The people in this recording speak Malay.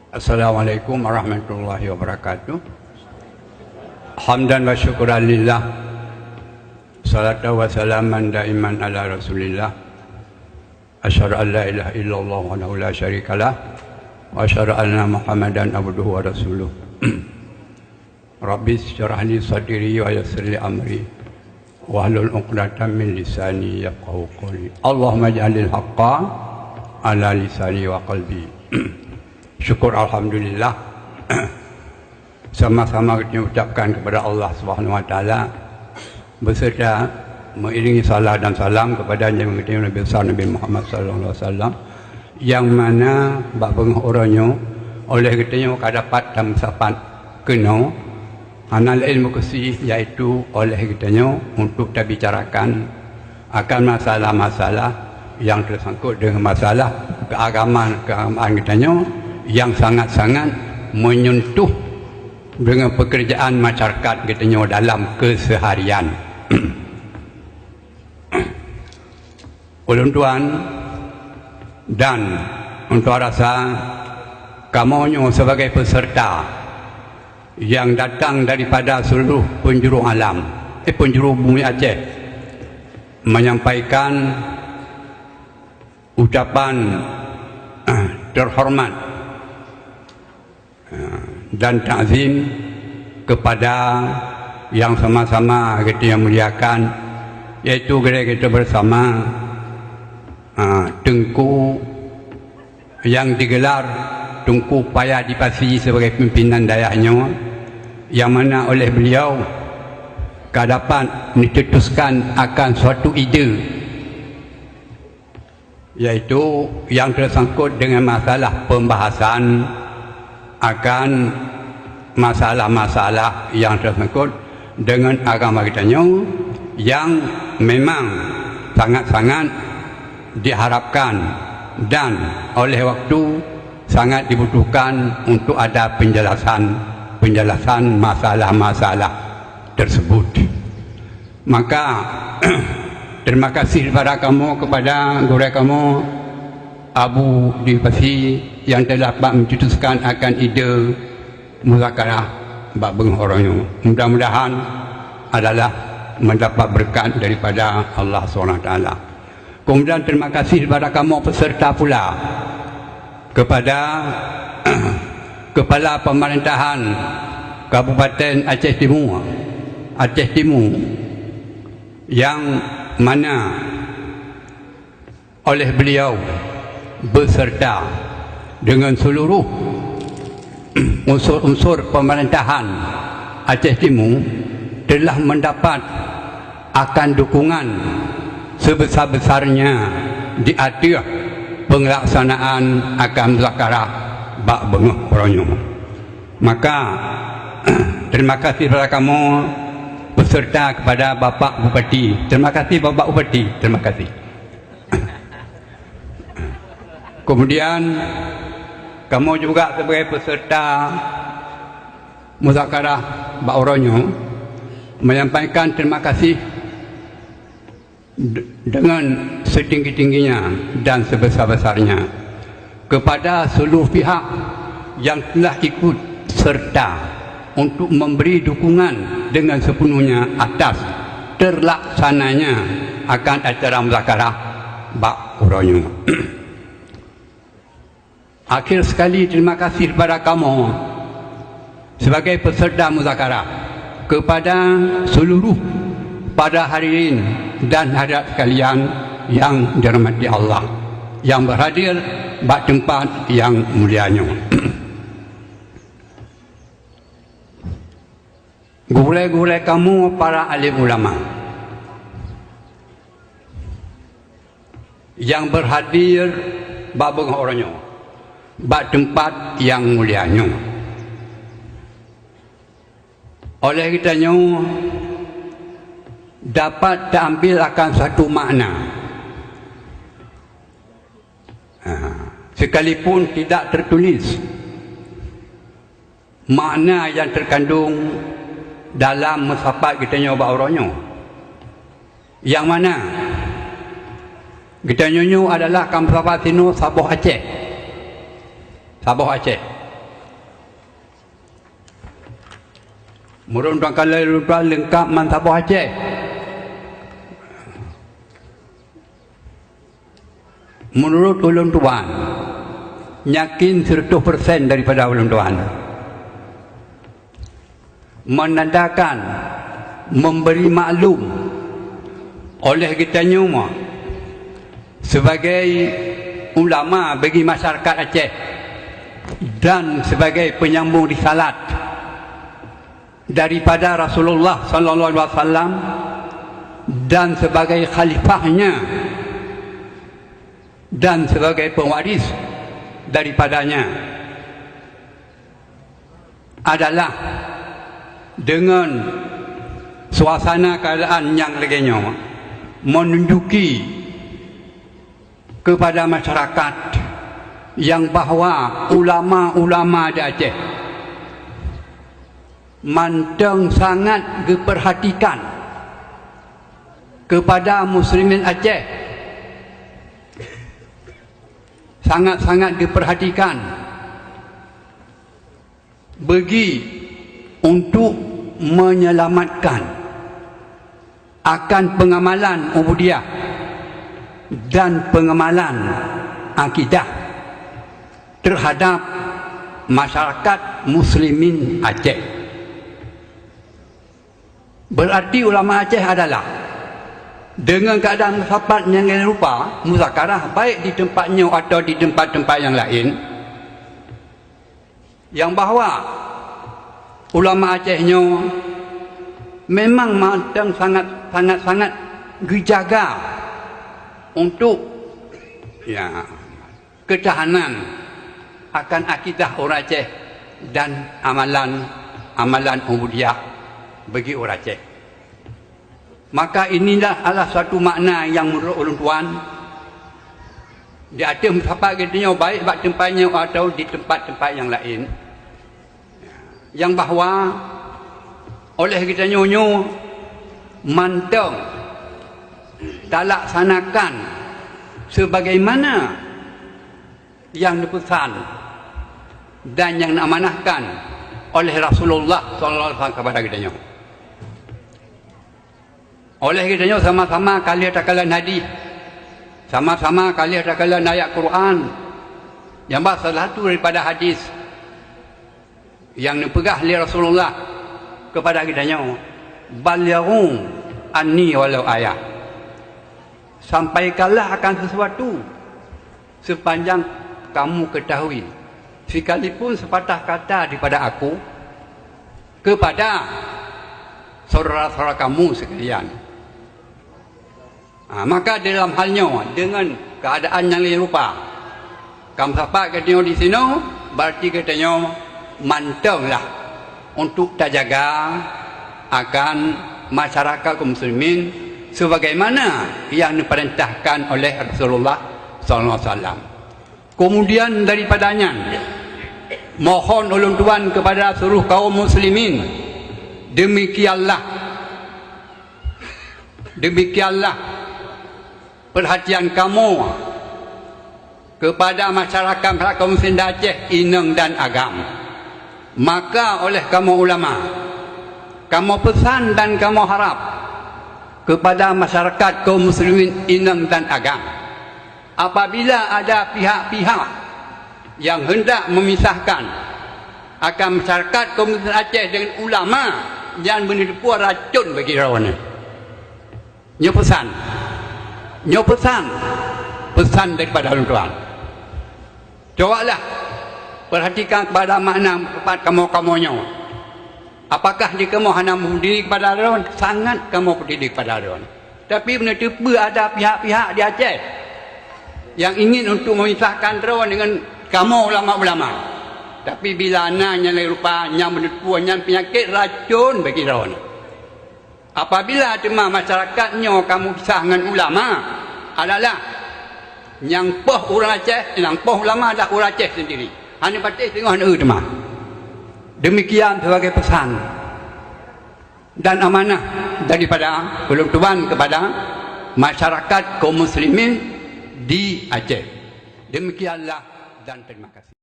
Assalamualaikum warahmatullahi wabarakatuh. Hamdan wa syukuran lillah. Salatu wa salaman daiman ala rasulillah. Asyhadu an la ilaha illallah wa la syarikalah. Wa asyhadu anna Muhammadan abduhu wa rasuluh. Rabbi syrah li sadri wa yassir li amri. Wahlul 'uqdatam min lisani yafqahu qawli. Allahumma ij'alil haqqa ala lisani wa qalbi. Syukur alhamdulillah. Sama-sama kita ucapkan kepada Allah Subhanahu wa taala beserta mengiringi salat dan salam kepada Nabi besar Nabi Muhammad sallallahu alaihi wasallam yang mana bab bengah orangnya oleh katanya kadapat dan sapat kena anal ilmu kesih iaitu oleh katanya untuk kita bicarakan akan masalah-masalah yang tersangkut dengan masalah keagamaan katanya yang sangat-sangat menyentuh dengan pekerjaan masyarakat katanya dalam keseharian. Ulun tuan dan untuk rasa kamu sebagai peserta yang datang daripada seluruh penjuru alam, penjuru bumi Aceh, menyampaikan ucapan terhormat dan ta'zim kepada yang sama-sama kita yang muliakan, yaitu kita bersama Tengku yang digelar Tengku Payadipasi sebagai pimpinan dayahnya, yang mana oleh beliau dapat mencetuskan akan suatu ide, yaitu yang tersangkut dengan masalah pembahasan akan masalah-masalah yang tersangkut dengan agama kitanya yang memang sangat-sangat diharapkan dan oleh waktu sangat dibutuhkan untuk ada penjelasan masalah-masalah tersebut. Maka terima kasih kepada kamu, kepada guru kamu Abu Dipasi yang telah mencetuskan akan ide muzakarah bab orangnya. Mudah-mudahan adalah mendapat berkat daripada Allah SWT. Kemudian terima kasih kepada kamu peserta pula, kepada Kepala Pemerintahan Kabupaten Aceh Timur yang mana oleh beliau beserta dengan seluruh unsur-unsur pemerintahan Aceh Timur telah mendapat akan dukungan sebesar-besarnya di atas pelaksanaan akan muzakarah bab bengah orangnya. Maka terima kasih kepada kamu beserta kepada Bapak Bupati. Terima kasih Bapak Bupati, terima kasih. Kemudian kamu juga sebagai peserta muzakarah bab orangnya menyampaikan terima kasih dengan setinggi-tingginya dan sebesar-besarnya kepada seluruh pihak yang telah ikut serta untuk memberi dukungan dengan sepenuhnya atas terlaksananya akan acara muzakarah bab orangnya. Akhir sekali terima kasih kepada kamu sebagai peserta muzakarah, kepada seluruh pada hadirin dan hadirat sekalian yang dirahmati Allah, yang berhadir bak tempat yang mulianya. Gulai-gulai kamu para alim ulama yang berhadir bak orangnya, bak tempat yang mulianya. Oleh kitanya dapat diambil akan satu makna, sekalipun tidak tertulis, makna yang terkandung dalam musafat kita nyoba orangnya, yang mana kita nyonya adalah kampung Sino Sabah Aceh. Sabah Aceh. Menurut Tuan Kala Ulun Tuan lengkap Mantabah Aceh. Menurut Ulun Tuan, yakin 100% daripada Ulun Tuan, menandakan, memberi maklum oleh kita semua sebagai ulama bagi masyarakat Aceh dan sebagai penyambung risalat daripada Rasulullah sallallahu alaihi wasallam dan sebagai khalifahnya dan sebagai pewaris daripadanya adalah dengan suasana keadaan yang leganya menunjuki kepada masyarakat yang bahawa ulama-ulama di Aceh manteng sangat diperhatikan kepada muslimin Aceh, sangat-sangat diperhatikan bagi untuk menyelamatkan akan pengamalan ubudiyah dan pengamalan akidah terhadap masyarakat muslimin Aceh. Berarti ulama Aceh adalah dengan keadaan sahabat yang rupa muzakarah baik di tempatnya atau di tempat-tempat yang lain, yang bahawa ulama Acehnya memang matang sangat dijaga untuk ketahanan akan akidah orang Aceh dan amalan ubudiyah bagi orang Aceh. Maka inilah adalah satu makna yang menurut Ulun Tuan di atas tempat kitanya baik di tempatnya atau di tempat-tempat yang lain, yang bahawa oleh kita nyonyo manteng dilaksanakan sebagaimana yang dipesan dan yang diamanahkan oleh Rasulullah sallallahu alaihi wasallam kepada kita nyonyo. Oleh kitanya sama-sama kali takalan hadis, sama-sama kali takalan ayat Quran, yang salah satu daripada hadis yang dipegah oleh Rasulullah kepada kitanya, balighu anni walau ayat, sampaikanlah akan sesuatu sepanjang kamu ketahui, sekalipun sepatah kata daripada aku kepada saudara-saudara kamu sekalian. Maka dalam halnya dengan keadaan yang lain rupa, kamu sahabat katanya di sini, berarti katanya mantenglah untuk terjaga akan masyarakat kaum muslimin sebagaimana yang diperintahkan oleh Rasulullah SAW. Kemudian daripadanya mohon ulun Tuan kepada seluruh kaum muslimin, demikianlah perhatian kamu kepada masyarakat kaum muslim Aceh, Ineng dan Agam. Maka oleh kamu ulama, kamu pesan dan kamu harap kepada masyarakat kaum muslimin Ineng dan Agam, apabila ada pihak-pihak yang hendak memisahkan akan masyarakat kaum muslim Aceh dengan ulama, jangan menipu racun bagi rawan. Nyo pesan daripada Ulun Tuan. Cobalah perhatikan kepada makna kepada kamu-kamunya. Apakah jika kamu hanya berdiri kepada rawan, sangat kamu berdiri kepada rawan. Tapi tiba ada pihak-pihak di Aceh yang ingin untuk memisahkan rawan dengan kamu ulama-ulama. Tapi bila nanya rupanya menipu, penyakit racun bagi rawan. Apabila cuma masyarakatnya kamu pisah dengan ulama adalah yang poh orang Aceh, yang poh ulama adalah orang Aceh sendiri. Hanya patih tengok hanya cuma. Demikian sebagai pesan dan amanah daripada Ulun Tuan kepada masyarakat kaum muslimin di Aceh. Demikianlah dan terima kasih.